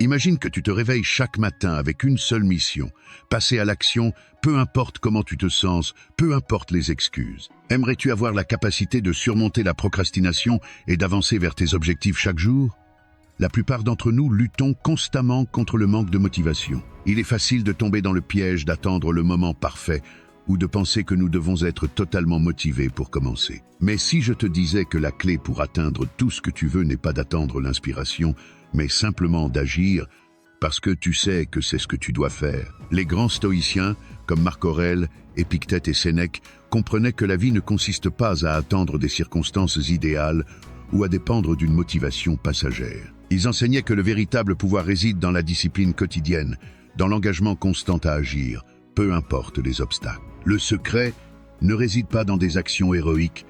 Imagine que tu te réveilles chaque matin avec une seule mission, passer à l'action, peu importe comment tu te sens, peu importe les excuses. Aimerais-tu avoir la capacité de surmonter la procrastination et d'avancer vers tes objectifs chaque jour? La plupart d'entre nous luttons constamment contre le manque de motivation. Il est facile de tomber dans le piège d'attendre le moment parfait ou de penser que nous devons être totalement motivés pour commencer. Mais si je te disais que la clé pour atteindre tout ce que tu veux n'est pas d'attendre l'inspiration, mais simplement d'agir, parce que tu sais que c'est ce que tu dois faire. Les grands stoïciens, comme Marc Aurèle, Épictète et Sénèque, comprenaient que la vie ne consiste pas à attendre des circonstances idéales ou à dépendre d'une motivation passagère. Ils enseignaient que le véritable pouvoir réside dans la discipline quotidienne, dans l'engagement constant à agir, peu importe les obstacles. Le secret ne réside pas dans des actions héroïques,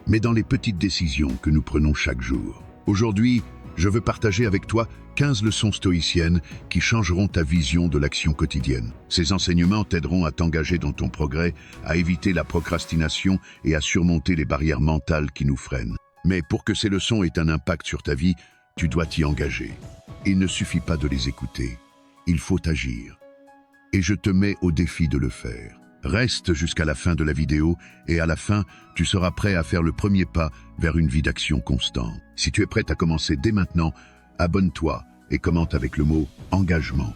mais dans les petites décisions que nous prenons chaque jour. Aujourd'hui, je veux partager avec toi 15 leçons stoïciennes qui changeront ta vision de l'action quotidienne. Ces enseignements t'aideront à t'engager dans ton progrès, à éviter la procrastination et à surmonter les barrières mentales qui nous freinent. Mais pour que ces leçons aient un impact sur ta vie, tu dois t'y engager. Il ne suffit pas de les écouter, il faut agir. Et je te mets au défi de le faire. Reste jusqu'à la fin de la vidéo et à la fin, tu seras prêt à faire le premier pas vers une vie d'action constante. Si tu es prêt à commencer dès maintenant, abonne-toi et commente avec le mot « engagement ».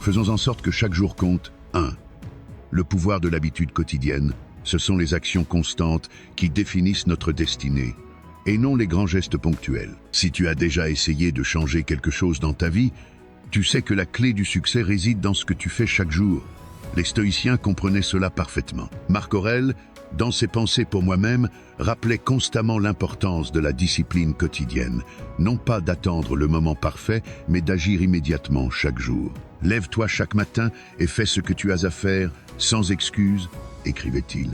Faisons en sorte que chaque jour compte. 1. Le pouvoir de l'habitude quotidienne, ce sont les actions constantes qui définissent notre destinée, et non les grands gestes ponctuels. Si tu as déjà essayé de changer quelque chose dans ta vie, tu sais que la clé du succès réside dans ce que tu fais chaque jour. Les stoïciens comprenaient cela parfaitement. Marc Aurèle, dans ses pensées pour moi-même, rappelait constamment l'importance de la discipline quotidienne. Non pas d'attendre le moment parfait, mais d'agir immédiatement chaque jour. Lève-toi chaque matin et fais ce que tu as à faire, sans excuse, écrivait-il,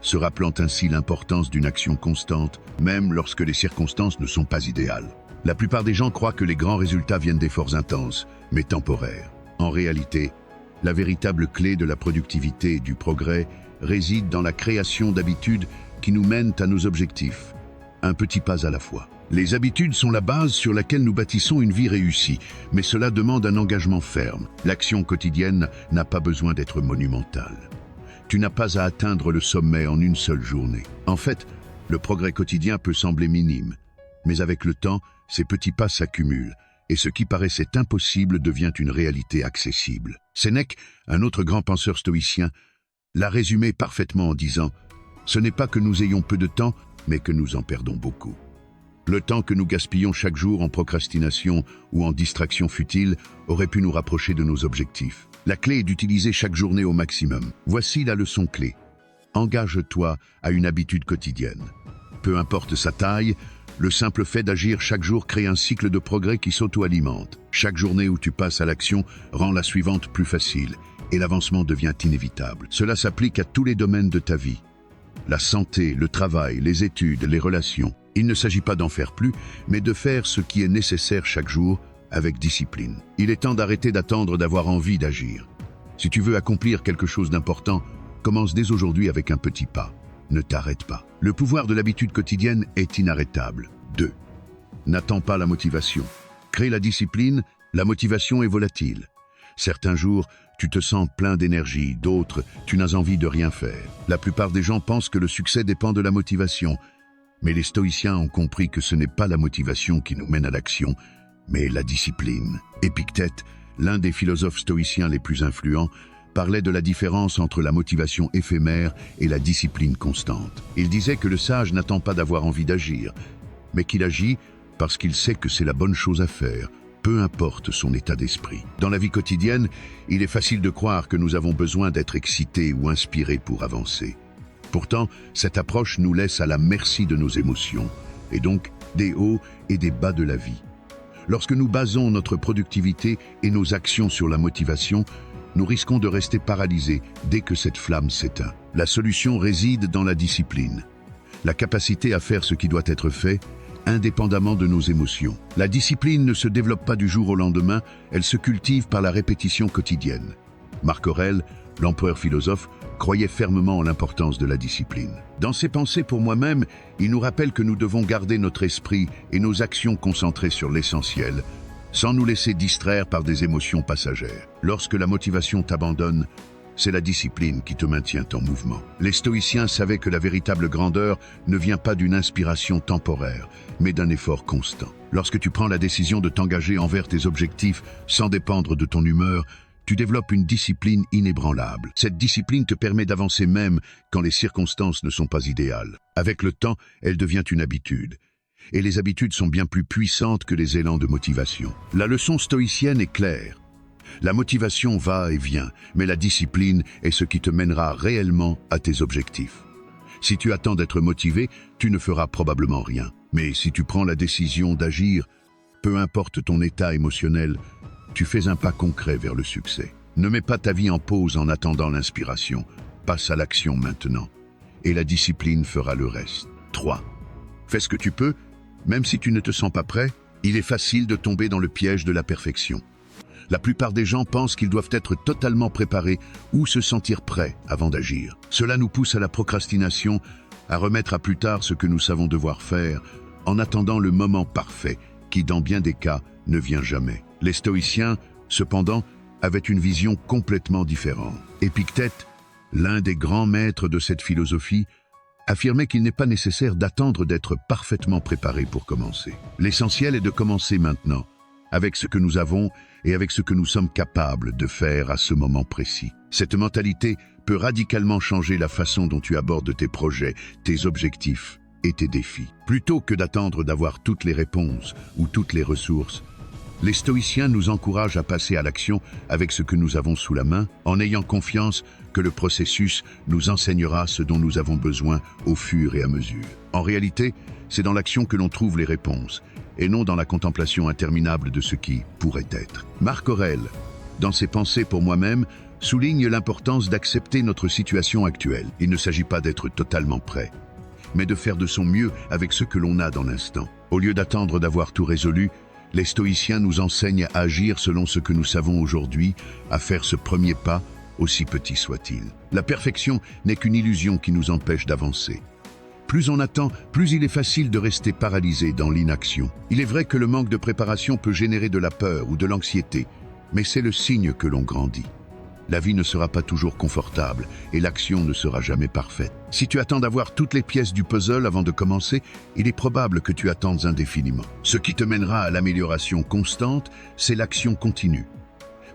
se rappelant ainsi l'importance d'une action constante, même lorsque les circonstances ne sont pas idéales. La plupart des gens croient que les grands résultats viennent d'efforts intenses, mais temporaires. En réalité, la véritable clé de la productivité et du progrès réside dans la création d'habitudes qui nous mènent à nos objectifs, un petit pas à la fois. Les habitudes sont la base sur laquelle nous bâtissons une vie réussie, mais cela demande un engagement ferme. L'action quotidienne n'a pas besoin d'être monumentale. Tu n'as pas à atteindre le sommet en une seule journée. En fait, le progrès quotidien peut sembler minime, mais avec le temps, ces petits pas s'accumulent, et ce qui paraissait impossible devient une réalité accessible. Sénèque, un autre grand penseur stoïcien, l'a résumé parfaitement en disant « Ce n'est pas que nous ayons peu de temps, mais que nous en perdons beaucoup. » Le temps que nous gaspillons chaque jour en procrastination ou en distraction futile aurait pu nous rapprocher de nos objectifs. La clé est d'utiliser chaque journée au maximum. Voici la leçon clé. Engage-toi à une habitude quotidienne. Peu importe sa taille, le simple fait d'agir chaque jour crée un cycle de progrès qui s'auto-alimente. Chaque journée où tu passes à l'action rend la suivante plus facile et l'avancement devient inévitable. Cela s'applique à tous les domaines de ta vie. La santé, le travail, les études, les relations. Il ne s'agit pas d'en faire plus, mais de faire ce qui est nécessaire chaque jour avec discipline. Il est temps d'arrêter d'attendre d'avoir envie d'agir. Si tu veux accomplir quelque chose d'important, commence dès aujourd'hui avec un petit pas. Ne t'arrête pas. Le pouvoir de l'habitude quotidienne est inarrêtable. 2. N'attends pas la motivation. Crée la discipline, la motivation est volatile. Certains jours, tu te sens plein d'énergie, d'autres, tu n'as envie de rien faire. La plupart des gens pensent que le succès dépend de la motivation. Mais les stoïciens ont compris que ce n'est pas la motivation qui nous mène à l'action, mais la discipline. Épictète, l'un des philosophes stoïciens les plus influents, parlait de la différence entre la motivation éphémère et la discipline constante. Il disait que le sage n'attend pas d'avoir envie d'agir, mais qu'il agit parce qu'il sait que c'est la bonne chose à faire, peu importe son état d'esprit. Dans la vie quotidienne, il est facile de croire que nous avons besoin d'être excités ou inspirés pour avancer. Pourtant, cette approche nous laisse à la merci de nos émotions, et donc des hauts et des bas de la vie. Lorsque nous basons notre productivité et nos actions sur la motivation, nous risquons de rester paralysés dès que cette flamme s'éteint. La solution réside dans la discipline, la capacité à faire ce qui doit être fait, indépendamment de nos émotions. La discipline ne se développe pas du jour au lendemain, elle se cultive par la répétition quotidienne. Marc Aurèle, l'empereur philosophe, croyait fermement en l'importance de la discipline. Dans ses pensées pour moi-même, il nous rappelle que nous devons garder notre esprit et nos actions concentrées sur l'essentiel, sans nous laisser distraire par des émotions passagères. Lorsque la motivation t'abandonne, c'est la discipline qui te maintient en mouvement. Les stoïciens savaient que la véritable grandeur ne vient pas d'une inspiration temporaire, mais d'un effort constant. Lorsque tu prends la décision de t'engager envers tes objectifs sans dépendre de ton humeur, tu développes une discipline inébranlable. Cette discipline te permet d'avancer même quand les circonstances ne sont pas idéales. Avec le temps, elle devient une habitude. Et les habitudes sont bien plus puissantes que les élans de motivation. La leçon stoïcienne est claire. La motivation va et vient, mais la discipline est ce qui te mènera réellement à tes objectifs. Si tu attends d'être motivé, tu ne feras probablement rien. Mais si tu prends la décision d'agir, peu importe ton état émotionnel, tu fais un pas concret vers le succès. Ne mets pas ta vie en pause en attendant l'inspiration. Passe à l'action maintenant. Et la discipline fera le reste. 3. Fais ce que tu peux, même si tu ne te sens pas prêt. Il est facile de tomber dans le piège de la perfection. La plupart des gens pensent qu'ils doivent être totalement préparés ou se sentir prêts avant d'agir. Cela nous pousse à la procrastination, à remettre à plus tard ce que nous savons devoir faire, en attendant le moment parfait, qui dans bien des cas ne vient jamais. Les stoïciens, cependant, avaient une vision complètement différente. Épictète, l'un des grands maîtres de cette philosophie, affirmait qu'il n'est pas nécessaire d'attendre d'être parfaitement préparé pour commencer. L'essentiel est de commencer maintenant, avec ce que nous avons et avec ce que nous sommes capables de faire à ce moment précis. Cette mentalité peut radicalement changer la façon dont tu abordes tes projets, tes objectifs et tes défis. Plutôt que d'attendre d'avoir toutes les réponses ou toutes les ressources, les stoïciens nous encouragent à passer à l'action avec ce que nous avons sous la main, en ayant confiance que le processus nous enseignera ce dont nous avons besoin au fur et à mesure. En réalité, c'est dans l'action que l'on trouve les réponses, et non dans la contemplation interminable de ce qui pourrait être. Marc Aurèle, dans ses Pensées pour moi-même, souligne l'importance d'accepter notre situation actuelle. Il ne s'agit pas d'être totalement prêt, mais de faire de son mieux avec ce que l'on a dans l'instant. Au lieu d'attendre d'avoir tout résolu, les stoïciens nous enseignent à agir selon ce que nous savons aujourd'hui, à faire ce premier pas, aussi petit soit-il. La perfection n'est qu'une illusion qui nous empêche d'avancer. Plus on attend, plus il est facile de rester paralysé dans l'inaction. Il est vrai que le manque de préparation peut générer de la peur ou de l'anxiété, mais c'est le signe que l'on grandit. La vie ne sera pas toujours confortable et l'action ne sera jamais parfaite. Si tu attends d'avoir toutes les pièces du puzzle avant de commencer, il est probable que tu attendes indéfiniment. Ce qui te mènera à l'amélioration constante, c'est l'action continue.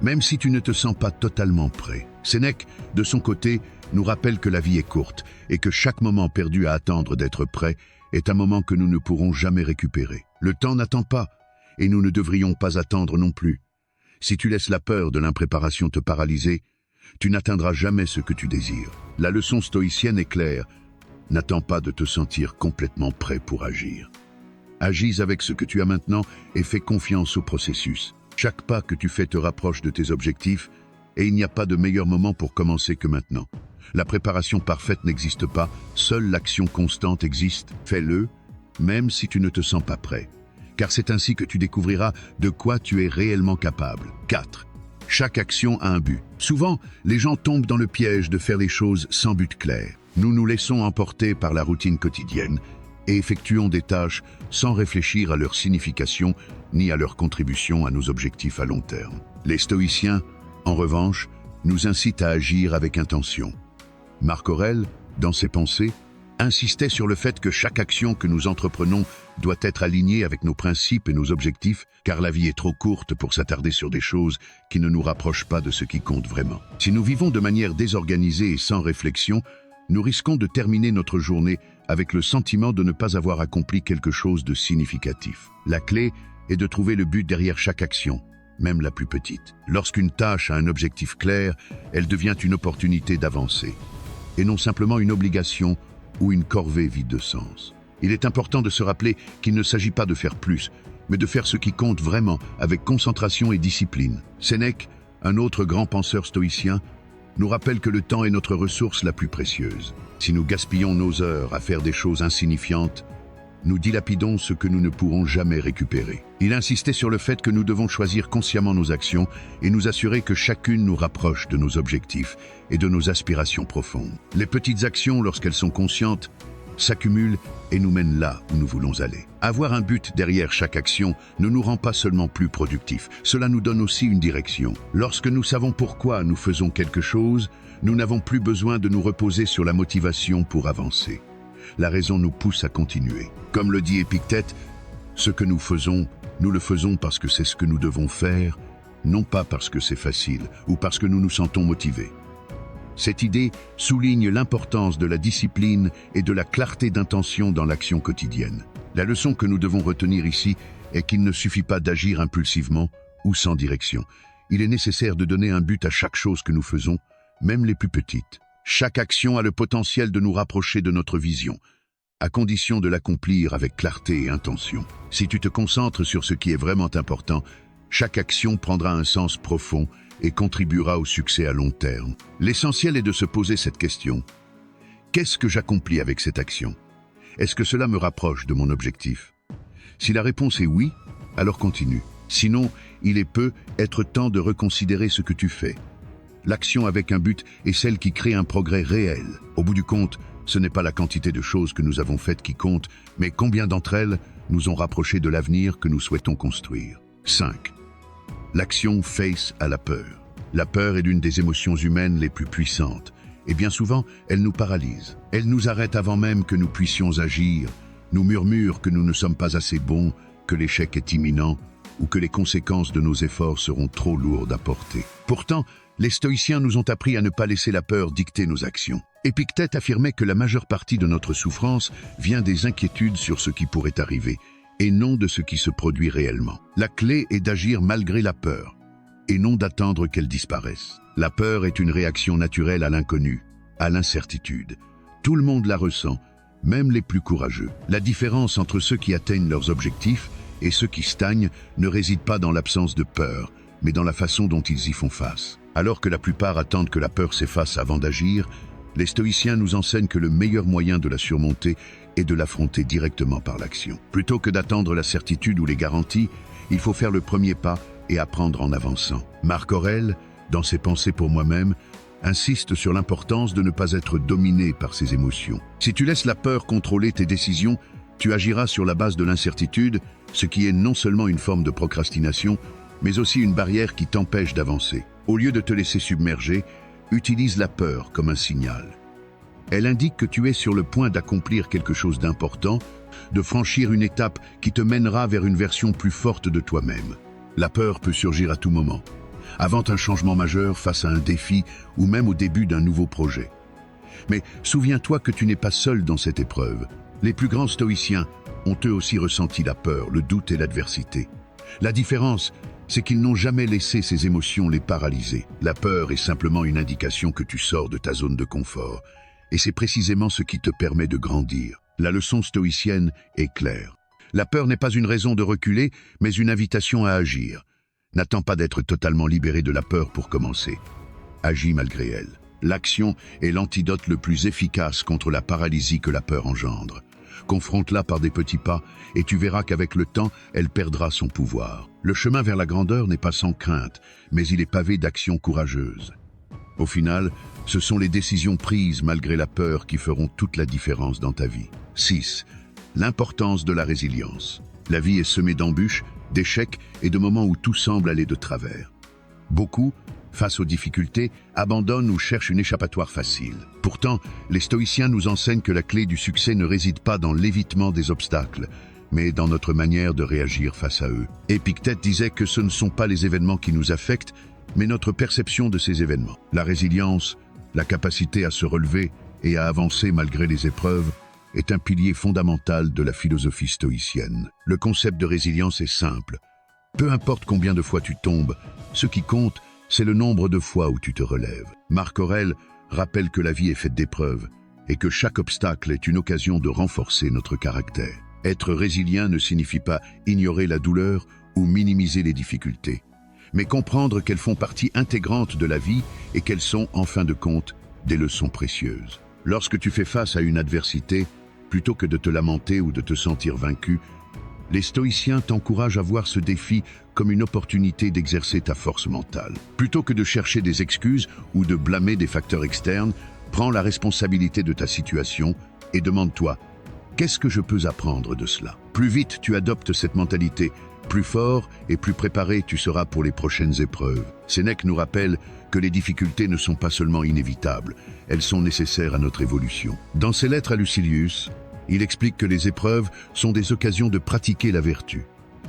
Même si tu ne te sens pas totalement prêt. Sénèque, de son côté, nous rappelle que la vie est courte et que chaque moment perdu à attendre d'être prêt est un moment que nous ne pourrons jamais récupérer. Le temps n'attend pas et nous ne devrions pas attendre non plus. Si tu laisses la peur de l'impréparation te paralyser, tu n'atteindras jamais ce que tu désires. La leçon stoïcienne est claire. N'attends pas de te sentir complètement prêt pour agir. Agis avec ce que tu as maintenant et fais confiance au processus. Chaque pas que tu fais te rapproche de tes objectifs et il n'y a pas de meilleur moment pour commencer que maintenant. La préparation parfaite n'existe pas, seule l'action constante existe. Fais-le, même si tu ne te sens pas prêt. Car c'est ainsi que tu découvriras de quoi tu es réellement capable. 4. Chaque action a un but. Souvent, les gens tombent dans le piège de faire les choses sans but clair. Nous nous laissons emporter par la routine quotidienne et effectuons des tâches sans réfléchir à leur signification ni à leur contribution à nos objectifs à long terme. Les stoïciens, en revanche, nous incitent à agir avec intention. Marc Aurèle, dans ses Pensées, insistait sur le fait que chaque action que nous entreprenons doit être alignée avec nos principes et nos objectifs, car la vie est trop courte pour s'attarder sur des choses qui ne nous rapprochent pas de ce qui compte vraiment. Si nous vivons de manière désorganisée et sans réflexion, nous risquons de terminer notre journée avec le sentiment de ne pas avoir accompli quelque chose de significatif. La clé est de trouver le but derrière chaque action, même la plus petite. Lorsqu'une tâche a un objectif clair, elle devient une opportunité d'avancer, et non simplement une obligation ou une corvée vide de sens. Il est important de se rappeler qu'il ne s'agit pas de faire plus, mais de faire ce qui compte vraiment avec concentration et discipline. Sénèque, un autre grand penseur stoïcien, nous rappelle que le temps est notre ressource la plus précieuse. Si nous gaspillons nos heures à faire des choses insignifiantes, nous dilapidons ce que nous ne pourrons jamais récupérer. Il insistait sur le fait que nous devons choisir consciemment nos actions et nous assurer que chacune nous rapproche de nos objectifs et de nos aspirations profondes. Les petites actions, lorsqu'elles sont conscientes, s'accumulent et nous mènent là où nous voulons aller. Avoir un but derrière chaque action ne nous rend pas seulement plus productifs, cela nous donne aussi une direction. Lorsque nous savons pourquoi nous faisons quelque chose, nous n'avons plus besoin de nous reposer sur la motivation pour avancer. La raison nous pousse à continuer. Comme le dit Épictète, ce que nous le faisons parce que c'est ce que nous devons faire, non pas parce que c'est facile ou parce que nous nous sentons motivés. Cette idée souligne l'importance de la discipline et de la clarté d'intention dans l'action quotidienne. La leçon que nous devons retenir ici est qu'il ne suffit pas d'agir impulsivement ou sans direction. Il est nécessaire de donner un but à chaque chose que nous faisons, même les plus petites. Chaque action a le potentiel de nous rapprocher de notre vision, à condition de l'accomplir avec clarté et intention. Si tu te concentres sur ce qui est vraiment important, chaque action prendra un sens profond et contribuera au succès à long terme. L'essentiel est de se poser cette question. Qu'est-ce que j'accomplis avec cette action? Est-ce que cela me rapproche de mon objectif? Si la réponse est oui, alors continue. Sinon, il peut être temps de reconsidérer ce que tu fais. L'action avec un but est celle qui crée un progrès réel. Au bout du compte, ce n'est pas la quantité de choses que nous avons faites qui compte, mais combien d'entre elles nous ont rapprochés de l'avenir que nous souhaitons construire. 5. L'action face à la peur. La peur est l'une des émotions humaines les plus puissantes, et bien souvent, elle nous paralyse. Elle nous arrête avant même que nous puissions agir, nous murmure que nous ne sommes pas assez bons, que l'échec est imminent, ou que les conséquences de nos efforts seront trop lourdes à porter. Pourtant, les stoïciens nous ont appris à ne pas laisser la peur dicter nos actions. Épictète affirmait que la majeure partie de notre souffrance vient des inquiétudes sur ce qui pourrait arriver, et non de ce qui se produit réellement. La clé est d'agir malgré la peur, et non d'attendre qu'elle disparaisse. La peur est une réaction naturelle à l'inconnu, à l'incertitude. Tout le monde la ressent, même les plus courageux. La différence entre ceux qui atteignent leurs objectifs et ceux qui stagnent ne réside pas dans l'absence de peur, mais dans la façon dont ils y font face. Alors que la plupart attendent que la peur s'efface avant d'agir, les stoïciens nous enseignent que le meilleur moyen de la surmonter est de l'affronter directement par l'action. Plutôt que d'attendre la certitude ou les garanties, il faut faire le premier pas et apprendre en avançant. Marc Aurèle, dans ses Pensées pour moi-même, insiste sur l'importance de ne pas être dominé par ses émotions. Si tu laisses la peur contrôler tes décisions, tu agiras sur la base de l'incertitude, ce qui est non seulement une forme de procrastination, mais aussi une barrière qui t'empêche d'avancer. Au lieu de te laisser submerger, utilise la peur comme un signal. Elle indique que tu es sur le point d'accomplir quelque chose d'important, de franchir une étape qui te mènera vers une version plus forte de toi-même. La peur peut surgir à tout moment, avant un changement majeur, face à un défi ou même au début d'un nouveau projet. Mais souviens-toi que tu n'es pas seul dans cette épreuve. Les plus grands stoïciens ont eux aussi ressenti la peur, le doute et l'adversité. La différence, c'est qu'ils n'ont jamais laissé ces émotions les paralyser. La peur est simplement une indication que tu sors de ta zone de confort, et c'est précisément ce qui te permet de grandir. La leçon stoïcienne est claire. La peur n'est pas une raison de reculer, mais une invitation à agir. N'attends pas d'être totalement libéré de la peur pour commencer. Agis malgré elle. L'action est l'antidote le plus efficace contre la paralysie que la peur engendre. Confronte-la par des petits pas et tu verras qu'avec le temps, elle perdra son pouvoir. Le chemin vers la grandeur n'est pas sans crainte, mais il est pavé d'actions courageuses. Au final, ce sont les décisions prises malgré la peur qui feront toute la différence dans ta vie. 6. L'importance de la résilience. La vie est semée d'embûches, d'échecs et de moments où tout semble aller de travers. Beaucoup, face aux difficultés, abandonnent ou cherchent une échappatoire facile. Pourtant, les stoïciens nous enseignent que la clé du succès ne réside pas dans l'évitement des obstacles, mais dans notre manière de réagir face à eux. Épictète disait que ce ne sont pas les événements qui nous affectent, mais notre perception de ces événements. La résilience, la capacité à se relever et à avancer malgré les épreuves, est un pilier fondamental de la philosophie stoïcienne. Le concept de résilience est simple. Peu importe combien de fois tu tombes, ce qui compte, c'est le nombre de fois où tu te relèves. Marc Aurèle rappelle que la vie est faite d'épreuves et que chaque obstacle est une occasion de renforcer notre caractère. Être résilient ne signifie pas ignorer la douleur ou minimiser les difficultés, mais comprendre qu'elles font partie intégrante de la vie et qu'elles sont, en fin de compte, des leçons précieuses. Lorsque tu fais face à une adversité, plutôt que de te lamenter ou de te sentir vaincu, les stoïciens t'encouragent à voir ce défi comme une opportunité d'exercer ta force mentale. Plutôt que de chercher des excuses ou de blâmer des facteurs externes, prends la responsabilité de ta situation et demande-toi, qu'est-ce que je peux apprendre de cela? Plus vite tu adoptes cette mentalité, plus fort et plus préparé tu seras pour les prochaines épreuves. Sénèque nous rappelle que les difficultés ne sont pas seulement inévitables, elles sont nécessaires à notre évolution. Dans ses lettres à Lucilius, il explique que les épreuves sont des occasions de pratiquer la vertu,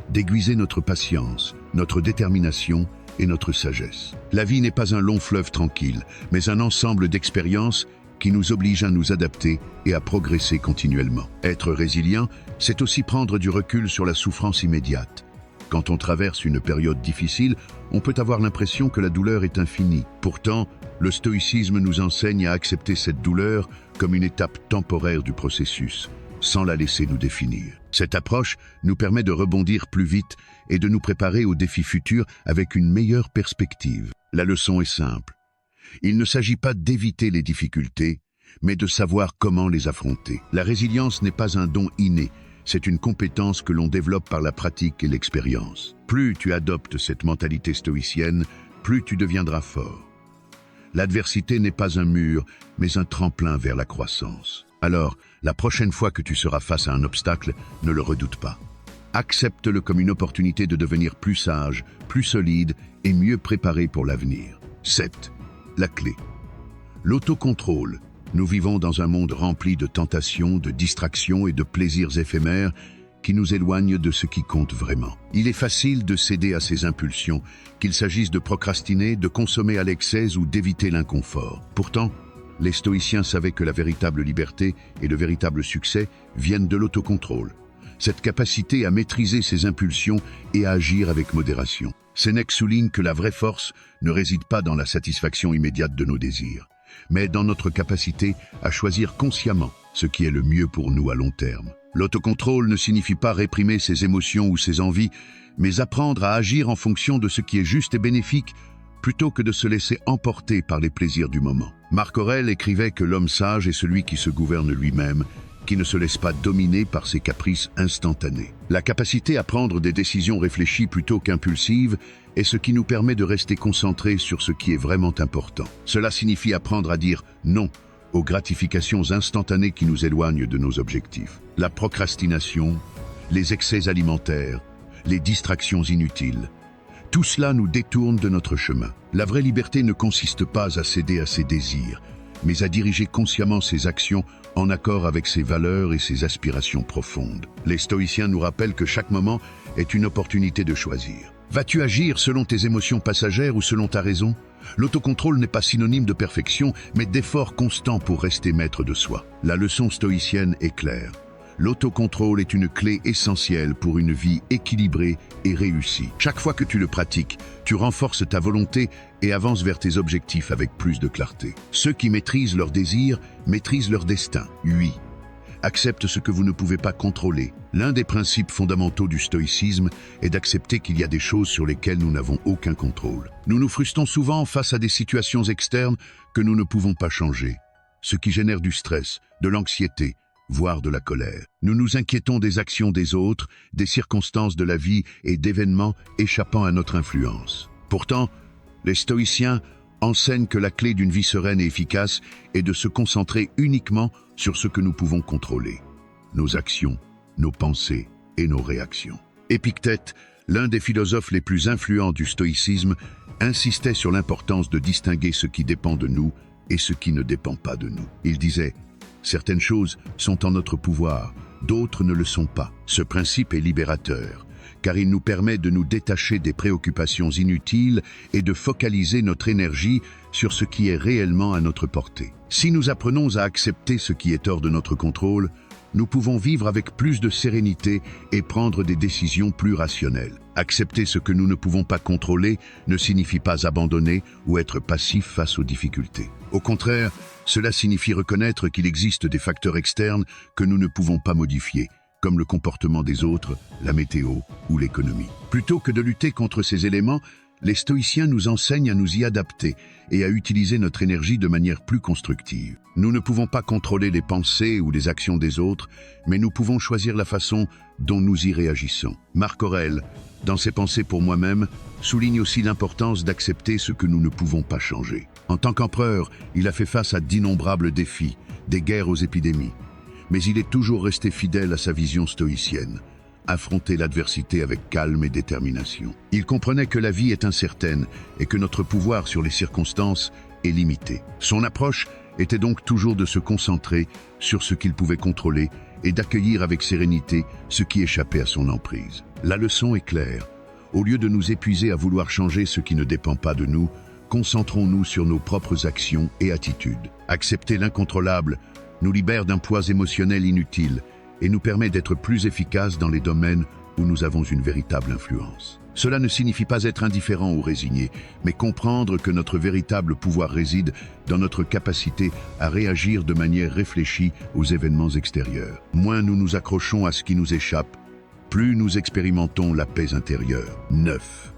d'aiguiser notre patience, notre détermination et notre sagesse. La vie n'est pas un long fleuve tranquille, mais un ensemble d'expériences qui nous oblige à nous adapter et à progresser continuellement. Être résilient, c'est aussi prendre du recul sur la souffrance immédiate. Quand on traverse une période difficile, on peut avoir l'impression que la douleur est infinie. Pourtant, le stoïcisme nous enseigne à accepter cette douleur comme une étape temporaire du processus, sans la laisser nous définir. Cette approche nous permet de rebondir plus vite et de nous préparer aux défis futurs avec une meilleure perspective. La leçon est simple. Il ne s'agit pas d'éviter les difficultés, mais de savoir comment les affronter. La résilience n'est pas un don inné, c'est une compétence que l'on développe par la pratique et l'expérience. Plus tu adoptes cette mentalité stoïcienne, plus tu deviendras fort. L'adversité n'est pas un mur, mais un tremplin vers la croissance. Alors, la prochaine fois que tu seras face à un obstacle, ne le redoute pas. Accepte-le comme une opportunité de devenir plus sage, plus solide et mieux préparé pour l'avenir. 7. La clé. L'autocontrôle. Nous vivons dans un monde rempli de tentations, de distractions et de plaisirs éphémères qui nous éloignent de ce qui compte vraiment. Il est facile de céder à ces impulsions, qu'il s'agisse de procrastiner, de consommer à l'excès ou d'éviter l'inconfort. Pourtant, les stoïciens savaient que la véritable liberté et le véritable succès viennent de l'autocontrôle. Cette capacité à maîtriser ses impulsions et à agir avec modération. Sénèque souligne que la vraie force ne réside pas dans la satisfaction immédiate de nos désirs, mais dans notre capacité à choisir consciemment ce qui est le mieux pour nous à long terme. L'autocontrôle ne signifie pas réprimer ses émotions ou ses envies, mais apprendre à agir en fonction de ce qui est juste et bénéfique, plutôt que de se laisser emporter par les plaisirs du moment. Marc Aurèle écrivait que l'homme sage est celui qui se gouverne lui-même, qui ne se laisse pas dominer par ses caprices instantanés. La capacité à prendre des décisions réfléchies plutôt qu'impulsives est ce qui nous permet de rester concentrés sur ce qui est vraiment important. Cela signifie apprendre à dire non aux gratifications instantanées qui nous éloignent de nos objectifs. La procrastination, les excès alimentaires, les distractions inutiles, tout cela nous détourne de notre chemin. La vraie liberté ne consiste pas à céder à ses désirs, mais à diriger consciemment ses actions en accord avec ses valeurs et ses aspirations profondes. Les stoïciens nous rappellent que chaque moment est une opportunité de choisir. Vas-tu agir selon tes émotions passagères ou selon ta raison? L'autocontrôle n'est pas synonyme de perfection, mais d'effort constant pour rester maître de soi. La leçon stoïcienne est claire. L'autocontrôle est une clé essentielle pour une vie équilibrée et réussie. Chaque fois que tu le pratiques, tu renforces ta volonté et avances vers tes objectifs avec plus de clarté. Ceux qui maîtrisent leurs désirs maîtrisent leur destin. 8. Accepte ce que vous ne pouvez pas contrôler. L'un des principes fondamentaux du stoïcisme est d'accepter qu'il y a des choses sur lesquelles nous n'avons aucun contrôle. Nous nous frustrons souvent face à des situations externes que nous ne pouvons pas changer, ce qui génère du stress, de l'anxiété, voire de la colère. Nous nous inquiétons des actions des autres, des circonstances de la vie et d'événements échappant à notre influence. Pourtant, les stoïciens enseignent que la clé d'une vie sereine et efficace est de se concentrer uniquement sur ce que nous pouvons contrôler, nos actions, nos pensées et nos réactions. Épictète, l'un des philosophes les plus influents du stoïcisme, insistait sur l'importance de distinguer ce qui dépend de nous et ce qui ne dépend pas de nous. Il disait « Certaines choses sont en notre pouvoir, d'autres ne le sont pas. » Ce principe est libérateur, car il nous permet de nous détacher des préoccupations inutiles et de focaliser notre énergie sur ce qui est réellement à notre portée. Si nous apprenons à accepter ce qui est hors de notre contrôle, nous pouvons vivre avec plus de sérénité et prendre des décisions plus rationnelles. Accepter ce que nous ne pouvons pas contrôler ne signifie pas abandonner ou être passif face aux difficultés. Au contraire, cela signifie reconnaître qu'il existe des facteurs externes que nous ne pouvons pas modifier, comme le comportement des autres, la météo ou l'économie. Plutôt que de lutter contre ces éléments, les stoïciens nous enseignent à nous y adapter et à utiliser notre énergie de manière plus constructive. Nous ne pouvons pas contrôler les pensées ou les actions des autres, mais nous pouvons choisir la façon dont nous y réagissons. Marc Aurèle, dans ses pensées pour moi-même, souligne aussi l'importance d'accepter ce que nous ne pouvons pas changer. En tant qu'empereur, il a fait face à d'innombrables défis, des guerres aux épidémies. mais il est toujours resté fidèle à sa vision stoïcienne, affronter l'adversité avec calme et détermination. Il comprenait que la vie est incertaine et que notre pouvoir sur les circonstances est limité. Son approche était donc toujours de se concentrer sur ce qu'il pouvait contrôler et d'accueillir avec sérénité ce qui échappait à son emprise. La leçon est claire. Au lieu de nous épuiser à vouloir changer ce qui ne dépend pas de nous, concentrons-nous sur nos propres actions et attitudes. Accepter l'incontrôlable nous libère d'un poids émotionnel inutile et nous permet d'être plus efficaces dans les domaines où nous avons une véritable influence. Cela ne signifie pas être indifférent ou résigné, mais comprendre que notre véritable pouvoir réside dans notre capacité à réagir de manière réfléchie aux événements extérieurs. Moins nous nous accrochons à ce qui nous échappe, plus nous expérimentons la paix intérieure. 9.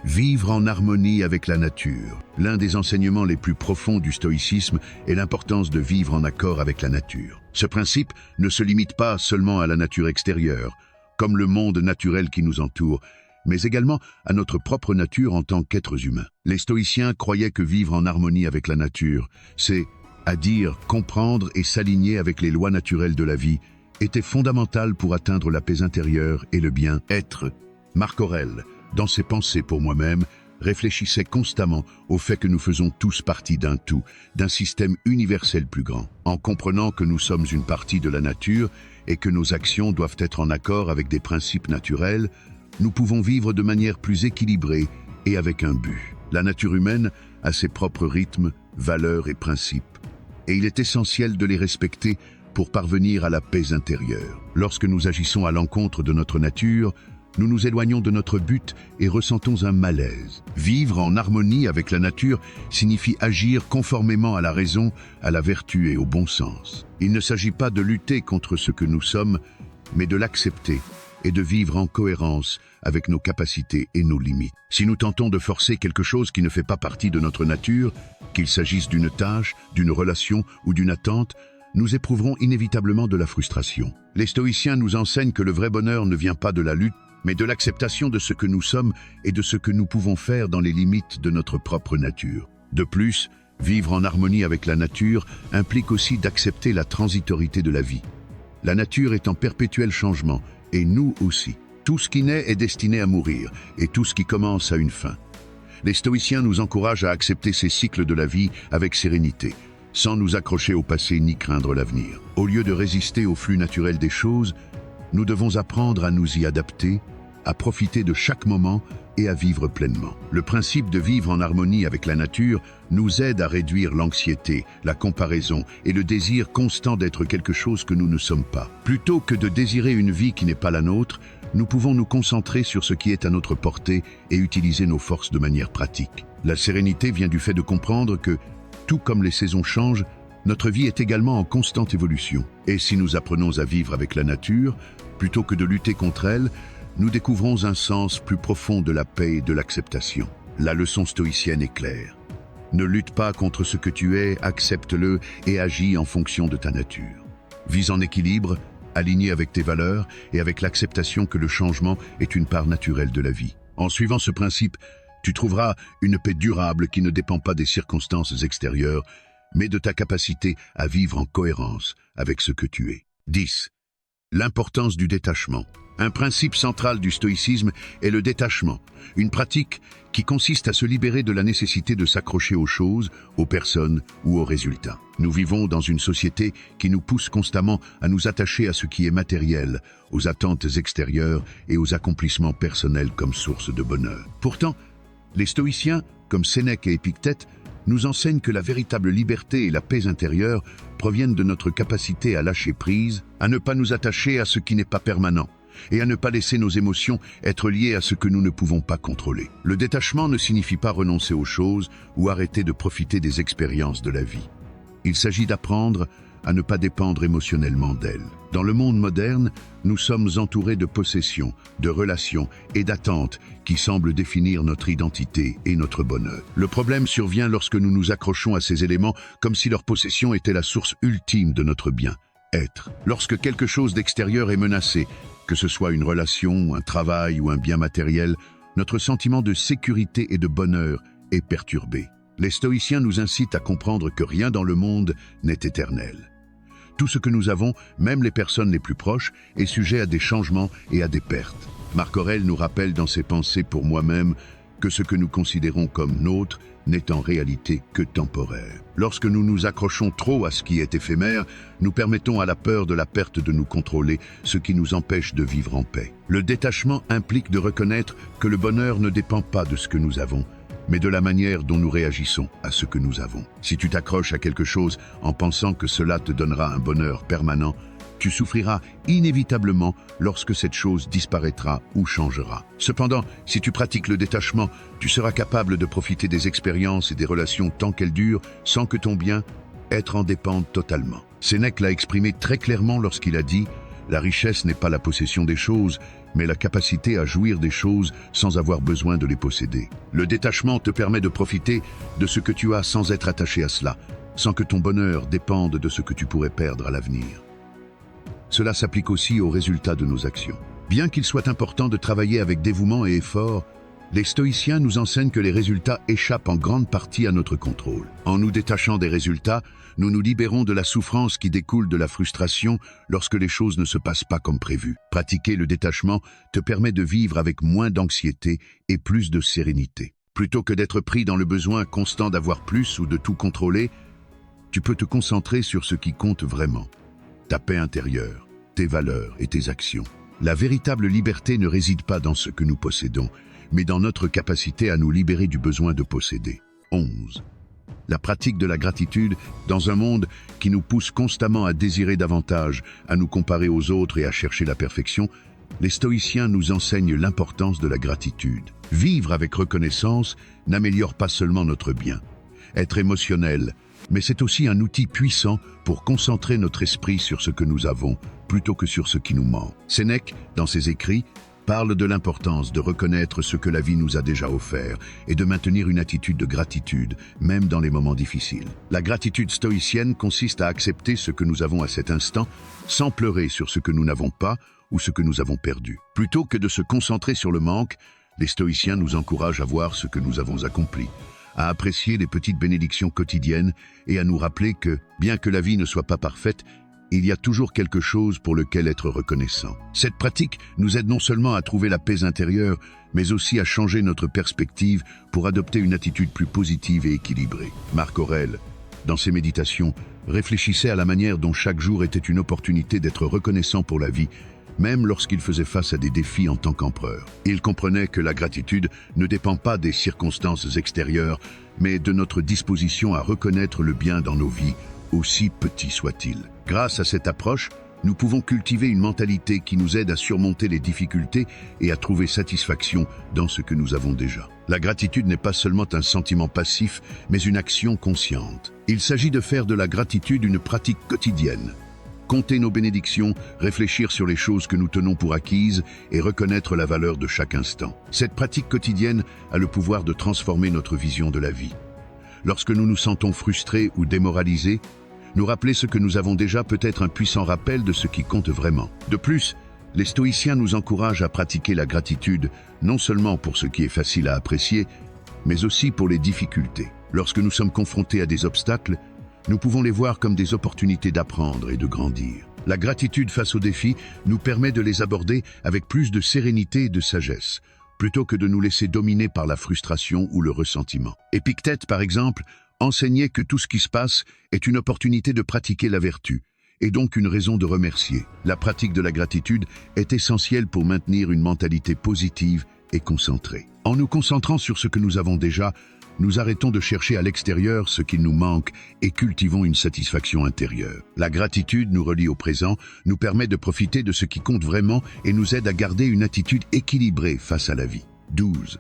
Vivre en harmonie avec la nature. L'un des enseignements les plus profonds du stoïcisme est l'importance de vivre en accord avec la nature. Ce principe ne se limite pas seulement à la nature extérieure, comme le monde naturel qui nous entoure, mais également à notre propre nature en tant qu'êtres humains. Les stoïciens croyaient que vivre en harmonie avec la nature, c'est, à dire, comprendre et s'aligner avec les lois naturelles de la vie, était fondamental pour atteindre la paix intérieure et le bien-être. Marc Aurèle, dans ses pensées pour moi-même, réfléchissait constamment au fait que nous faisons tous partie d'un tout, d'un système universel plus grand. En comprenant que nous sommes une partie de la nature et que nos actions doivent être en accord avec des principes naturels, nous pouvons vivre de manière plus équilibrée et avec un but. La nature humaine a ses propres rythmes, valeurs et principes, et il est essentiel de les respecter pour parvenir à la paix intérieure. Lorsque nous agissons à l'encontre de notre nature, nous nous éloignons de notre but et ressentons un malaise. Vivre en harmonie avec la nature signifie agir conformément à la raison, à la vertu et au bon sens. Il ne s'agit pas de lutter contre ce que nous sommes, mais de l'accepter et de vivre en cohérence avec nos capacités et nos limites. Si nous tentons de forcer quelque chose qui ne fait pas partie de notre nature, qu'il s'agisse d'une tâche, d'une relation ou d'une attente, nous éprouverons inévitablement de la frustration. Les stoïciens nous enseignent que le vrai bonheur ne vient pas de la lutte, mais de l'acceptation de ce que nous sommes et de ce que nous pouvons faire dans les limites de notre propre nature. De plus, vivre en harmonie avec la nature implique aussi d'accepter la transitorité de la vie. La nature est en perpétuel changement, et nous aussi. Tout ce qui naît est destiné à mourir, et tout ce qui commence a une fin. Les stoïciens nous encouragent à accepter ces cycles de la vie avec sérénité, sans nous accrocher au passé ni craindre l'avenir. Au lieu de résister au flux naturel des choses, nous devons apprendre à nous y adapter, à profiter de chaque moment et à vivre pleinement. Le principe de vivre en harmonie avec la nature nous aide à réduire l'anxiété, la comparaison et le désir constant d'être quelque chose que nous ne sommes pas. Plutôt que de désirer une vie qui n'est pas la nôtre, nous pouvons nous concentrer sur ce qui est à notre portée et utiliser nos forces de manière pratique. La sérénité vient du fait de comprendre que, tout comme les saisons changent, notre vie est également en constante évolution. Et si nous apprenons à vivre avec la nature, plutôt que de lutter contre elle, nous découvrons un sens plus profond de la paix et de l'acceptation. La leçon stoïcienne est claire. Ne lutte pas contre ce que tu es, accepte-le et agis en fonction de ta nature. Vis en équilibre, aligné avec tes valeurs et avec l'acceptation que le changement est une part naturelle de la vie. En suivant ce principe, tu trouveras une paix durable qui ne dépend pas des circonstances extérieures, mais de ta capacité à vivre en cohérence avec ce que tu es. 10. L'importance du détachement. Un principe central du stoïcisme est le détachement, une pratique qui consiste à se libérer de la nécessité de s'accrocher aux choses, aux personnes ou aux résultats. Nous vivons dans une société qui nous pousse constamment à nous attacher à ce qui est matériel, aux attentes extérieures et aux accomplissements personnels comme source de bonheur. Pourtant, les stoïciens, comme Sénèque et Épictète, nous enseignent que la véritable liberté et la paix intérieure proviennent de notre capacité à lâcher prise, à ne pas nous attacher à ce qui n'est pas permanent, et à ne pas laisser nos émotions être liées à ce que nous ne pouvons pas contrôler. Le détachement ne signifie pas renoncer aux choses ou arrêter de profiter des expériences de la vie. Il s'agit d'apprendre à ne pas dépendre émotionnellement d'elles. Dans le monde moderne, nous sommes entourés de possessions, de relations et d'attentes qui semblent définir notre identité et notre bonheur. Le problème survient lorsque nous nous accrochons à ces éléments comme si leur possession était la source ultime de notre bien-être. Lorsque quelque chose d'extérieur est menacé, que ce soit une relation, un travail ou un bien matériel, notre sentiment de sécurité et de bonheur est perturbé. Les stoïciens nous incitent à comprendre que rien dans le monde n'est éternel. Tout ce que nous avons, même les personnes les plus proches, est sujet à des changements et à des pertes. Marc Aurèle nous rappelle dans ses pensées pour moi-même que ce que nous considérons comme nôtre n'est en réalité que temporaire. Lorsque nous nous accrochons trop à ce qui est éphémère, nous permettons à la peur de la perte de nous contrôler, ce qui nous empêche de vivre en paix. Le détachement implique de reconnaître que le bonheur ne dépend pas de ce que nous avons, mais de la manière dont nous réagissons à ce que nous avons. Si tu t'accroches à quelque chose en pensant que cela te donnera un bonheur permanent, tu souffriras inévitablement lorsque cette chose disparaîtra ou changera. Cependant, si tu pratiques le détachement, tu seras capable de profiter des expériences et des relations tant qu'elles durent, sans que ton bien-être en dépende totalement. Sénèque l'a exprimé très clairement lorsqu'il a dit « La richesse n'est pas la possession des choses, mais la capacité à jouir des choses sans avoir besoin de les posséder. » Le détachement te permet de profiter de ce que tu as sans être attaché à cela, sans que ton bonheur dépende de ce que tu pourrais perdre à l'avenir. Cela s'applique aussi aux résultats de nos actions. Bien qu'il soit important de travailler avec dévouement et effort, les stoïciens nous enseignent que les résultats échappent en grande partie à notre contrôle. En nous détachant des résultats, nous nous libérons de la souffrance qui découle de la frustration lorsque les choses ne se passent pas comme prévu. Pratiquer le détachement te permet de vivre avec moins d'anxiété et plus de sérénité. Plutôt que d'être pris dans le besoin constant d'avoir plus ou de tout contrôler, tu peux te concentrer sur ce qui compte vraiment. Ta paix intérieure, tes valeurs et tes actions. La véritable liberté ne réside pas dans ce que nous possédons, mais dans notre capacité à nous libérer du besoin de posséder. 11. La pratique de la gratitude dans un monde qui nous pousse constamment à désirer davantage, à nous comparer aux autres et à chercher la perfection, les stoïciens nous enseignent l'importance de la gratitude. Vivre avec reconnaissance n'améliore pas seulement notre bien. Être émotionnel, mais c'est aussi un outil puissant pour concentrer notre esprit sur ce que nous avons, plutôt que sur ce qui nous manque. Sénèque, dans ses écrits, parle de l'importance de reconnaître ce que la vie nous a déjà offert et de maintenir une attitude de gratitude, même dans les moments difficiles. La gratitude stoïcienne consiste à accepter ce que nous avons à cet instant, sans pleurer sur ce que nous n'avons pas ou ce que nous avons perdu. Plutôt que de se concentrer sur le manque, les stoïciens nous encouragent à voir ce que nous avons accompli, à apprécier les petites bénédictions quotidiennes et à nous rappeler que, bien que la vie ne soit pas parfaite, il y a toujours quelque chose pour lequel être reconnaissant. Cette pratique nous aide non seulement à trouver la paix intérieure, mais aussi à changer notre perspective pour adopter une attitude plus positive et équilibrée. Marc Aurèle, dans ses méditations, réfléchissait à la manière dont chaque jour était une opportunité d'être reconnaissant pour la vie, même lorsqu'il faisait face à des défis en tant qu'empereur. Il comprenait que la gratitude ne dépend pas des circonstances extérieures, mais de notre disposition à reconnaître le bien dans nos vies, aussi petit soit-il. Grâce à cette approche, nous pouvons cultiver une mentalité qui nous aide à surmonter les difficultés et à trouver satisfaction dans ce que nous avons déjà. La gratitude n'est pas seulement un sentiment passif, mais une action consciente. Il s'agit de faire de la gratitude une pratique quotidienne. Compter nos bénédictions, réfléchir sur les choses que nous tenons pour acquises et reconnaître la valeur de chaque instant. Cette pratique quotidienne a le pouvoir de transformer notre vision de la vie. Lorsque nous nous sentons frustrés ou démoralisés, nous rappeler ce que nous avons déjà peut être un puissant rappel de ce qui compte vraiment. De plus, les stoïciens nous encouragent à pratiquer la gratitude, non seulement pour ce qui est facile à apprécier, mais aussi pour les difficultés. Lorsque nous sommes confrontés à des obstacles, nous pouvons les voir comme des opportunités d'apprendre et de grandir. La gratitude face aux défis nous permet de les aborder avec plus de sérénité et de sagesse, plutôt que de nous laisser dominer par la frustration ou le ressentiment. Épictète, par exemple, enseignait que tout ce qui se passe est une opportunité de pratiquer la vertu, et donc une raison de remercier. La pratique de la gratitude est essentielle pour maintenir une mentalité positive et concentrée. En nous concentrant sur ce que nous avons déjà, nous arrêtons de chercher à l'extérieur ce qu'il nous manque et cultivons une satisfaction intérieure. La gratitude nous relie au présent, nous permet de profiter de ce qui compte vraiment et nous aide à garder une attitude équilibrée face à la vie. 12.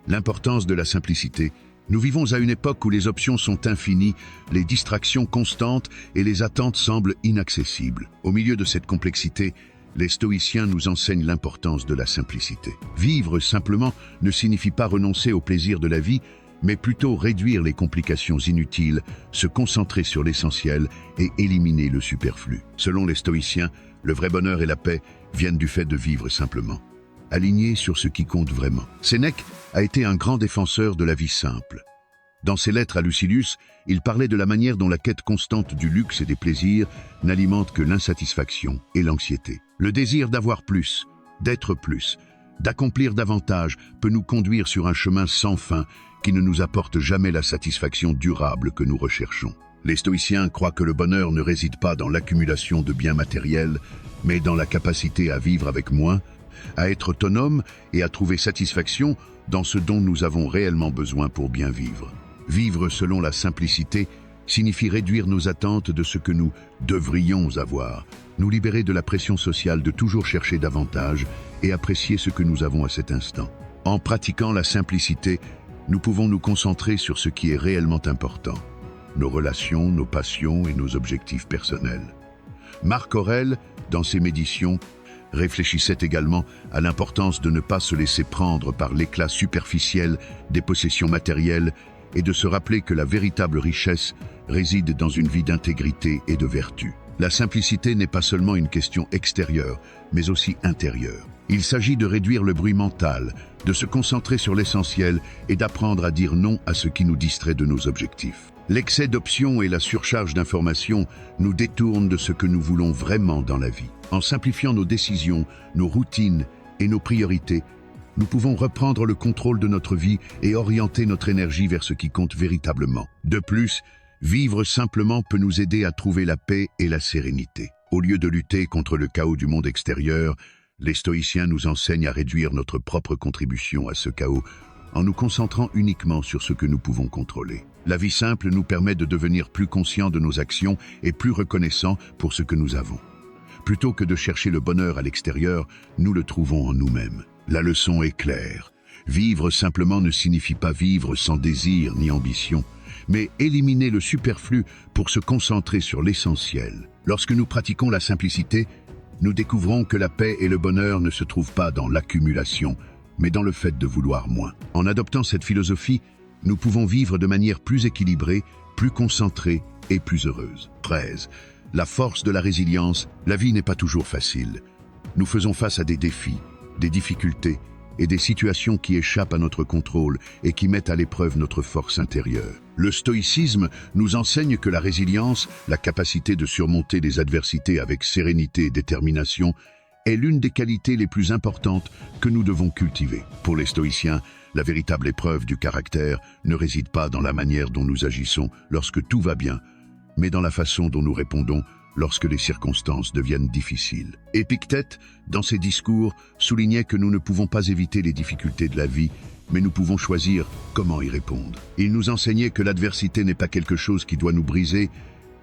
L'importance de la simplicité. Nous vivons à une époque où les options sont infinies, les distractions constantes et les attentes semblent inaccessibles. Au milieu de cette complexité, les stoïciens nous enseignent l'importance de la simplicité. Vivre simplement ne signifie pas renoncer au plaisir de la vie, mais plutôt réduire les complications inutiles, se concentrer sur l'essentiel et éliminer le superflu. Selon les stoïciens, le vrai bonheur et la paix viennent du fait de vivre simplement, alignés sur ce qui compte vraiment. Sénèque a été un grand défenseur de la vie simple. Dans ses lettres à Lucilius, il parlait de la manière dont la quête constante du luxe et des plaisirs n'alimente que l'insatisfaction et l'anxiété. Le désir d'avoir plus, d'être plus, d'accomplir davantage peut nous conduire sur un chemin sans fin qui ne nous apporte jamais la satisfaction durable que nous recherchons. Les stoïciens croient que le bonheur ne réside pas dans l'accumulation de biens matériels, mais dans la capacité à vivre avec moins, à être autonome et à trouver satisfaction dans ce dont nous avons réellement besoin pour bien vivre. Vivre selon la simplicité signifie réduire nos attentes de ce que nous devrions avoir, nous libérer de la pression sociale de toujours chercher davantage et apprécier ce que nous avons à cet instant. En pratiquant la simplicité, nous pouvons nous concentrer sur ce qui est réellement important, nos relations, nos passions et nos objectifs personnels. Marc Aurèle, dans ses Méditions, réfléchissait également à l'importance de ne pas se laisser prendre par l'éclat superficiel des possessions matérielles et de se rappeler que la véritable richesse réside dans une vie d'intégrité et de vertu. La simplicité n'est pas seulement une question extérieure, mais aussi intérieure. Il s'agit de réduire le bruit mental, de se concentrer sur l'essentiel et d'apprendre à dire non à ce qui nous distrait de nos objectifs. L'excès d'options et la surcharge d'informations nous détournent de ce que nous voulons vraiment dans la vie. En simplifiant nos décisions, nos routines et nos priorités, nous pouvons reprendre le contrôle de notre vie et orienter notre énergie vers ce qui compte véritablement. De plus, vivre simplement peut nous aider à trouver la paix et la sérénité. Au lieu de lutter contre le chaos du monde extérieur, les stoïciens nous enseignent à réduire notre propre contribution à ce chaos en nous concentrant uniquement sur ce que nous pouvons contrôler. La vie simple nous permet de devenir plus conscients de nos actions et plus reconnaissants pour ce que nous avons. Plutôt que de chercher le bonheur à l'extérieur, nous le trouvons en nous-mêmes. La leçon est claire. Vivre simplement ne signifie pas vivre sans désir ni ambition, mais éliminer le superflu pour se concentrer sur l'essentiel. Lorsque nous pratiquons la simplicité, nous découvrons que la paix et le bonheur ne se trouvent pas dans l'accumulation, mais dans le fait de vouloir moins. En adoptant cette philosophie, nous pouvons vivre de manière plus équilibrée, plus concentrée et plus heureuse. 13. La force de la résilience. La vie n'est pas toujours facile. Nous faisons face à des défis, des difficultés et des situations qui échappent à notre contrôle et qui mettent à l'épreuve notre force intérieure. Le stoïcisme nous enseigne que la résilience, la capacité de surmonter les adversités avec sérénité et détermination, est l'une des qualités les plus importantes que nous devons cultiver. Pour les stoïciens, la véritable épreuve du caractère ne réside pas dans la manière dont nous agissons lorsque tout va bien, mais dans la façon dont nous répondons lorsque les circonstances deviennent difficiles. Épictète, dans ses discours, soulignait que nous ne pouvons pas éviter les difficultés de la vie, mais nous pouvons choisir comment y répondre. Il nous enseignait que l'adversité n'est pas quelque chose qui doit nous briser,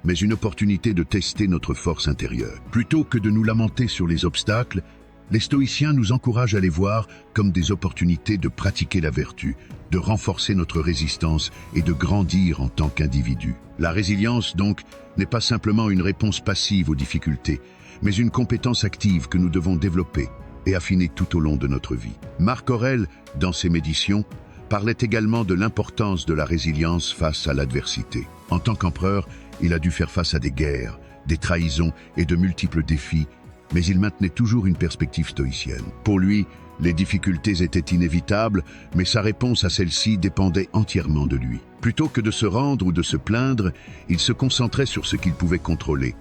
mais une opportunité de tester notre force intérieure. Plutôt que de nous lamenter sur les obstacles, les stoïciens nous encouragent à les voir comme des opportunités de pratiquer la vertu, de renforcer notre résistance et de grandir en tant qu'individu. La résilience, donc, n'est pas simplement une réponse passive aux difficultés, mais une compétence active que nous devons développer et affiner tout au long de notre vie. Marc Aurèle, dans ses Méditions, parlait également de l'importance de la résilience face à l'adversité. En tant qu'empereur, il a dû faire face à des guerres, des trahisons et de multiples défis, mais il maintenait toujours une perspective stoïcienne. Pour lui, les difficultés étaient inévitables, mais sa réponse à celles-ci dépendait entièrement de lui. Plutôt que de se rendre ou de se plaindre, il se concentrait sur ce qu'il pouvait contrôler,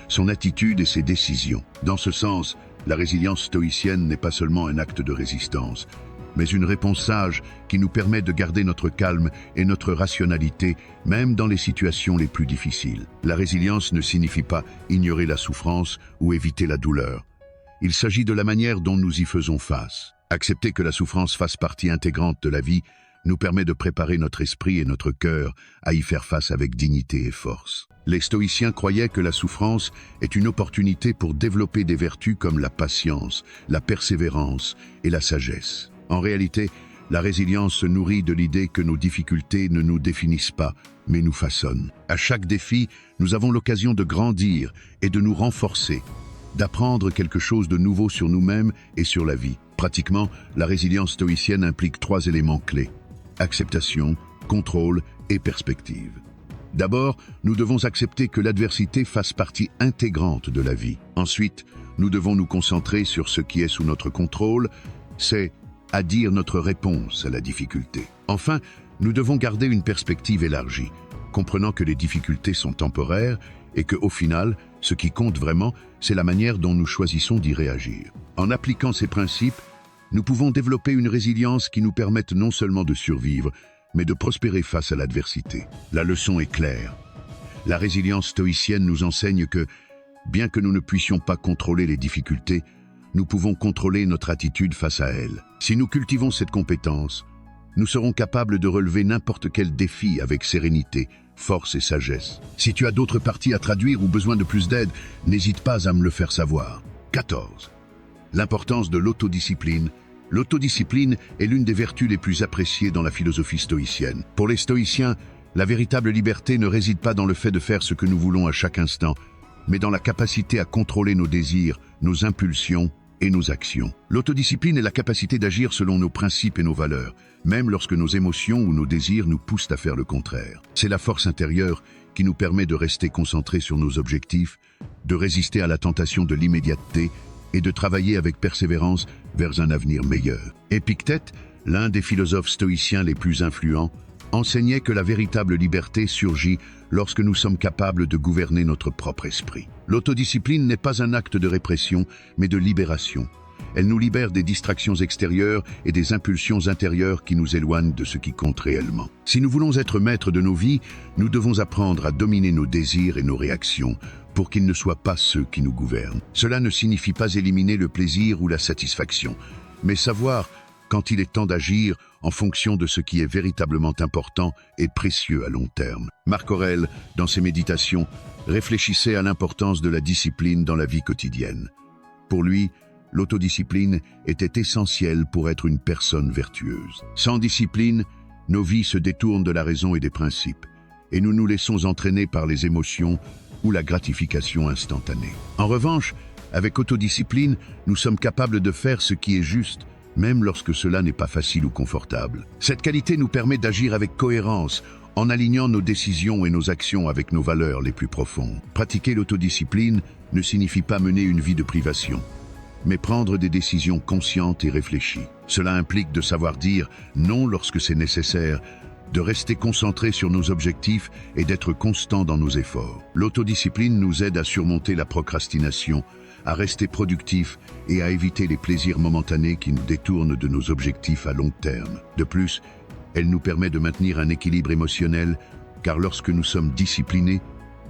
son attitude et ses décisions. Dans ce sens, la résilience stoïcienne n'est pas seulement un acte de résistance, mais une réponse sage qui nous permet de garder notre calme et notre rationalité, même dans les situations les plus difficiles. La résilience ne signifie pas ignorer la souffrance ou éviter la douleur. Il s'agit de la manière dont nous y faisons face. Accepter que la souffrance fasse partie intégrante de la vie nous permet de préparer notre esprit et notre cœur à y faire face avec dignité et force. Les stoïciens croyaient que la souffrance est une opportunité pour développer des vertus comme la patience, la persévérance et la sagesse. En réalité, la résilience se nourrit de l'idée que nos difficultés ne nous définissent pas, mais nous façonnent. À chaque défi, nous avons l'occasion de grandir et de nous renforcer, d'apprendre quelque chose de nouveau sur nous-mêmes et sur la vie. Pratiquement, la résilience stoïcienne implique 3 éléments clés: acceptation, contrôle et perspective. D'abord, nous devons accepter que l'adversité fasse partie intégrante de la vie. Ensuite, nous devons nous concentrer sur ce qui est sous notre contrôle, c'est à dire notre réponse à la difficulté. Enfin, Nous devons garder une perspective élargie, comprenant que les difficultés sont temporaires et que, au final, ce qui compte vraiment, c'est la manière dont nous choisissons d'y réagir. En appliquant ces principes, nous pouvons développer une résilience qui nous permette non seulement de survivre, mais de prospérer face à l'adversité. La leçon est claire. La résilience stoïcienne nous enseigne que, bien que nous ne puissions pas contrôler les difficultés, nous pouvons contrôler notre attitude face à elles. Si nous cultivons cette compétence, nous serons capables de relever n'importe quel défi avec sérénité, force et sagesse. Si tu as d'autres parties à traduire ou besoin de plus d'aide, n'hésite pas à me le faire savoir. 14. L'importance de l'autodiscipline. L'autodiscipline est l'une des vertus les plus appréciées dans la philosophie stoïcienne. Pour les stoïciens, la véritable liberté ne réside pas dans le fait de faire ce que nous voulons à chaque instant, mais dans la capacité à contrôler nos désirs, nos impulsions et nos actions. L'autodiscipline est la capacité d'agir selon nos principes et nos valeurs, même lorsque nos émotions ou nos désirs nous poussent à faire le contraire. C'est la force intérieure qui nous permet de rester concentrés sur nos objectifs, de résister à la tentation de l'immédiateté et de travailler avec persévérance vers un avenir meilleur. Épictète, l'un des philosophes stoïciens les plus influents, enseignait que la véritable liberté surgit lorsque nous sommes capables de gouverner notre propre esprit. L'autodiscipline n'est pas un acte de répression, mais de libération. Elle nous libère des distractions extérieures et des impulsions intérieures qui nous éloignent de ce qui compte réellement. Si nous voulons être maîtres de nos vies, nous devons apprendre à dominer nos désirs et nos réactions pour qu'ils ne soient pas ceux qui nous gouvernent. Cela ne signifie pas éliminer le plaisir ou la satisfaction, mais savoir quand il est temps d'agir en fonction de ce qui est véritablement important et précieux à long terme. Marc Aurèle, dans ses méditations, réfléchissait à l'importance de la discipline dans la vie quotidienne. Pour lui, l'autodiscipline était essentielle pour être une personne vertueuse. Sans discipline, nos vies se détournent de la raison et des principes, et nous nous laissons entraîner par les émotions ou la gratification instantanée. En revanche, avec autodiscipline, nous sommes capables de faire ce qui est juste, même lorsque cela n'est pas facile ou confortable. Cette qualité nous permet d'agir avec cohérence, en alignant nos décisions et nos actions avec nos valeurs les plus profondes. Pratiquer l'autodiscipline ne signifie pas mener une vie de privation, mais prendre des décisions conscientes et réfléchies. Cela implique de savoir dire non lorsque c'est nécessaire, de rester concentré sur nos objectifs et d'être constant dans nos efforts. L'autodiscipline nous aide à surmonter la procrastination, à rester productifs et à éviter les plaisirs momentanés qui nous détournent de nos objectifs à long terme. De plus, elle nous permet de maintenir un équilibre émotionnel, car lorsque nous sommes disciplinés,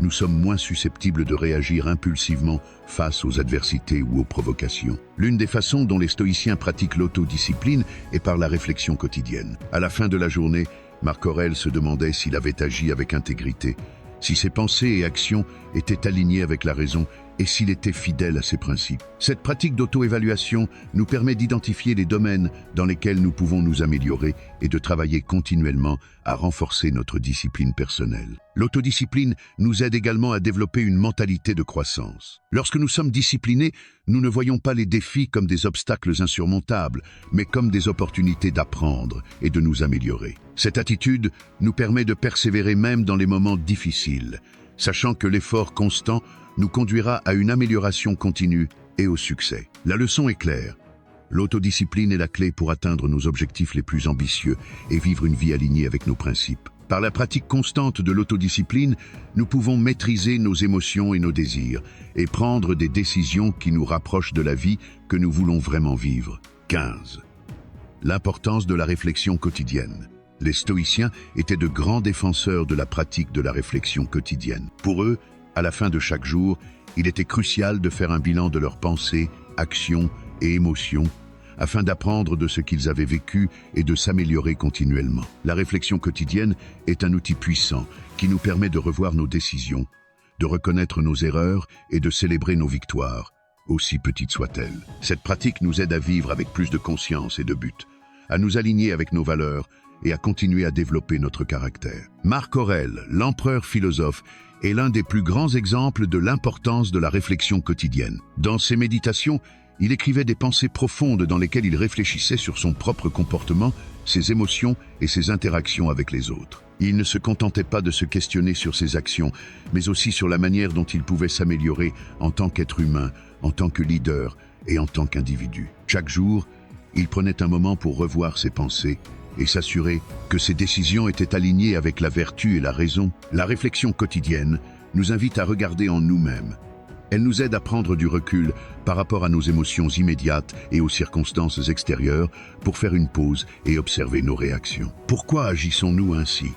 nous sommes moins susceptibles de réagir impulsivement face aux adversités ou aux provocations. L'une des façons dont les stoïciens pratiquent l'autodiscipline est par la réflexion quotidienne. À la fin de la journée, Marc Aurèle se demandait s'il avait agi avec intégrité, si ses pensées et actions étaient alignées avec la raison et s'il était fidèle à ses principes. Cette pratique d'auto-évaluation nous permet d'identifier les domaines dans lesquels nous pouvons nous améliorer et de travailler continuellement à renforcer notre discipline personnelle. L'autodiscipline nous aide également à développer une mentalité de croissance. Lorsque nous sommes disciplinés, nous ne voyons pas les défis comme des obstacles insurmontables, mais comme des opportunités d'apprendre et de nous améliorer. Cette attitude nous permet de persévérer même dans les moments difficiles, sachant que l'effort constant nous conduira à une amélioration continue et au succès. La leçon est claire. L'autodiscipline est la clé pour atteindre nos objectifs les plus ambitieux et vivre une vie alignée avec nos principes. Par la pratique constante de l'autodiscipline, nous pouvons maîtriser nos émotions et nos désirs et prendre des décisions qui nous rapprochent de la vie que nous voulons vraiment vivre. 15. L'importance de la réflexion quotidienne. Les stoïciens étaient de grands défenseurs de la pratique de la réflexion quotidienne. Pour eux, à la fin de chaque jour, il était crucial de faire un bilan de leurs pensées, actions et émotions afin d'apprendre de ce qu'ils avaient vécu et de s'améliorer continuellement. La réflexion quotidienne est un outil puissant qui nous permet de revoir nos décisions, de reconnaître nos erreurs et de célébrer nos victoires, aussi petites soient-elles. Cette pratique nous aide à vivre avec plus de conscience et de but, à nous aligner avec nos valeurs et à continuer à développer notre caractère. Marc Aurèle, l'empereur philosophe, est l'un des plus grands exemples de l'importance de la réflexion quotidienne. Dans ses méditations, il écrivait des pensées profondes dans lesquelles il réfléchissait sur son propre comportement, ses émotions et ses interactions avec les autres. Il ne se contentait pas de se questionner sur ses actions, mais aussi sur la manière dont il pouvait s'améliorer en tant qu'être humain, en tant que leader et en tant qu'individu. Chaque jour, il prenait un moment pour revoir ses pensées, et s'assurer que ses décisions étaient alignées avec la vertu et la raison. La réflexion quotidienne nous invite à regarder en nous-mêmes. Elle nous aide à prendre du recul par rapport à nos émotions immédiates et aux circonstances extérieures pour faire une pause et observer nos réactions. Pourquoi agissons-nous ainsi?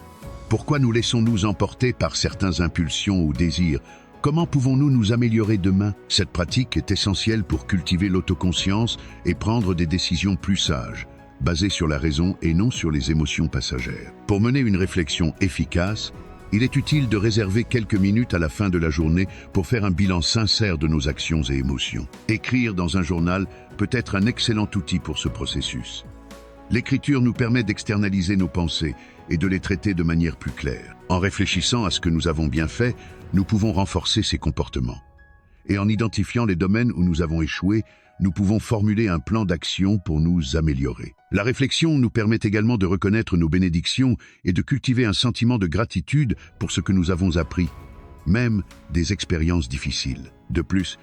Pourquoi nous laissons-nous emporter par certaines impulsions ou désirs? Comment pouvons-nous nous améliorer demain? Cette pratique est essentielle pour cultiver l'autoconscience et prendre des décisions plus sages, basées sur la raison et non sur les émotions passagères. Pour mener une réflexion efficace, il est utile de réserver quelques minutes à la fin de la journée pour faire un bilan sincère de nos actions et émotions. Écrire dans un journal peut être un excellent outil pour ce processus. L'écriture nous permet d'externaliser nos pensées et de les traiter de manière plus claire. En réfléchissant à ce que nous avons bien fait, nous pouvons renforcer ces comportements. Et en identifiant les domaines où nous avons échoué, nous pouvons formuler un plan d'action pour nous améliorer. La réflexion nous permet également de reconnaître nos bénédictions et de cultiver un sentiment de gratitude pour ce que nous avons appris, même des expériences difficiles. De plus,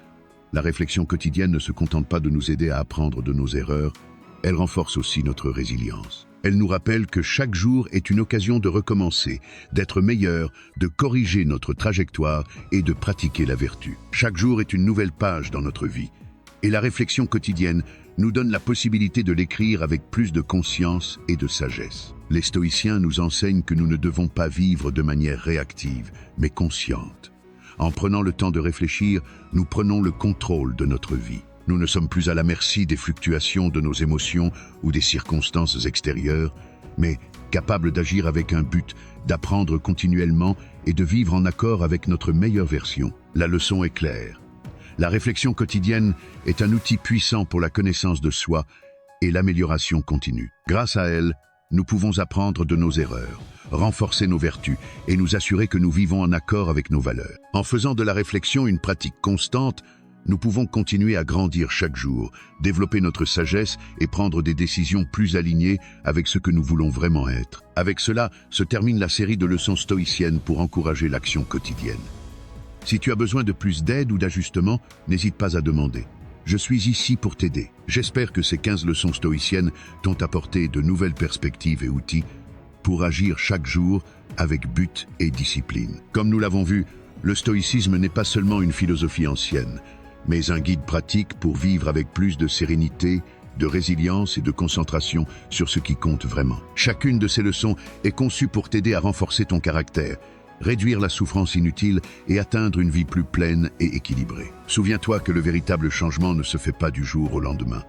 la réflexion quotidienne ne se contente pas de nous aider à apprendre de nos erreurs, elle renforce aussi notre résilience. Elle nous rappelle que chaque jour est une occasion de recommencer, d'être meilleur, de corriger notre trajectoire et de pratiquer la vertu. Chaque jour est une nouvelle page dans notre vie. Et la réflexion quotidienne nous donne la possibilité de l'écrire avec plus de conscience et de sagesse. Les stoïciens nous enseignent que nous ne devons pas vivre de manière réactive, mais consciente. En prenant le temps de réfléchir, nous prenons le contrôle de notre vie. Nous ne sommes plus à la merci des fluctuations de nos émotions ou des circonstances extérieures, mais capables d'agir avec un but, d'apprendre continuellement et de vivre en accord avec notre meilleure version. La leçon est claire. La réflexion quotidienne est un outil puissant pour la connaissance de soi et l'amélioration continue. Grâce à elle, nous pouvons apprendre de nos erreurs, renforcer nos vertus et nous assurer que nous vivons en accord avec nos valeurs. En faisant de la réflexion une pratique constante, nous pouvons continuer à grandir chaque jour, développer notre sagesse et prendre des décisions plus alignées avec ce que nous voulons vraiment être. Avec cela, se termine la série de leçons stoïciennes pour encourager l'action quotidienne. Si tu as besoin de plus d'aide ou d'ajustement, n'hésite pas à demander. Je suis ici pour t'aider. J'espère que ces 15 leçons stoïciennes t'ont apporté de nouvelles perspectives et outils pour agir chaque jour avec but et discipline. Comme nous l'avons vu, le stoïcisme n'est pas seulement une philosophie ancienne, mais un guide pratique pour vivre avec plus de sérénité, de résilience et de concentration sur ce qui compte vraiment. Chacune de ces leçons est conçue pour t'aider à renforcer ton caractère, réduire la souffrance inutile et atteindre une vie plus pleine et équilibrée. Souviens-toi que le véritable changement ne se fait pas du jour au lendemain.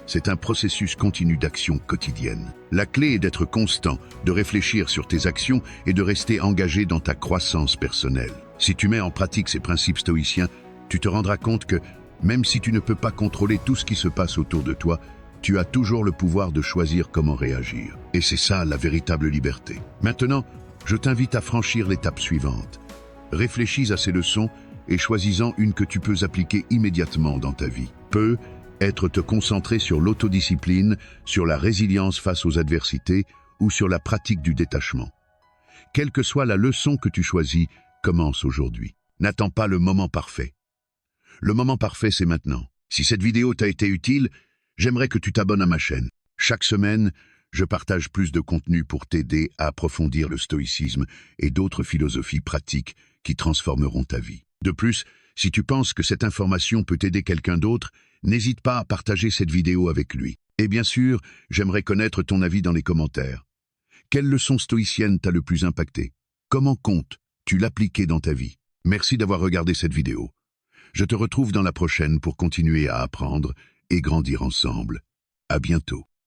C'est un processus continu d'action quotidienne. La clé est d'être constant, de réfléchir sur tes actions et de rester engagé dans ta croissance personnelle. Si tu mets en pratique ces principes stoïciens, tu te rendras compte que, même si tu ne peux pas contrôler tout ce qui se passe autour de toi, tu as toujours le pouvoir de choisir comment réagir. Et c'est ça la véritable liberté. Maintenant, je t'invite à franchir l'étape suivante. Réfléchis à ces leçons et choisis-en une que tu peux appliquer immédiatement dans ta vie. Peut être te concentrer sur l'autodiscipline, sur la résilience face aux adversités ou sur la pratique du détachement. Quelle que soit la leçon que tu choisis, commence aujourd'hui. N'attends pas le moment parfait. Le moment parfait, c'est maintenant. Si cette vidéo t'a été utile, j'aimerais que tu t'abonnes à ma chaîne. Chaque semaine, je partage plus de contenu pour t'aider à approfondir le stoïcisme et d'autres philosophies pratiques qui transformeront ta vie. De plus, si tu penses que cette information peut aider quelqu'un d'autre, n'hésite pas à partager cette vidéo avec lui. Et bien sûr, j'aimerais connaître ton avis dans les commentaires. Quelle leçon stoïcienne t'a le plus impacté? Comment comptes-tu l'appliquer dans ta vie? Merci d'avoir regardé cette vidéo. Je te retrouve dans la prochaine pour continuer à apprendre et grandir ensemble. À bientôt.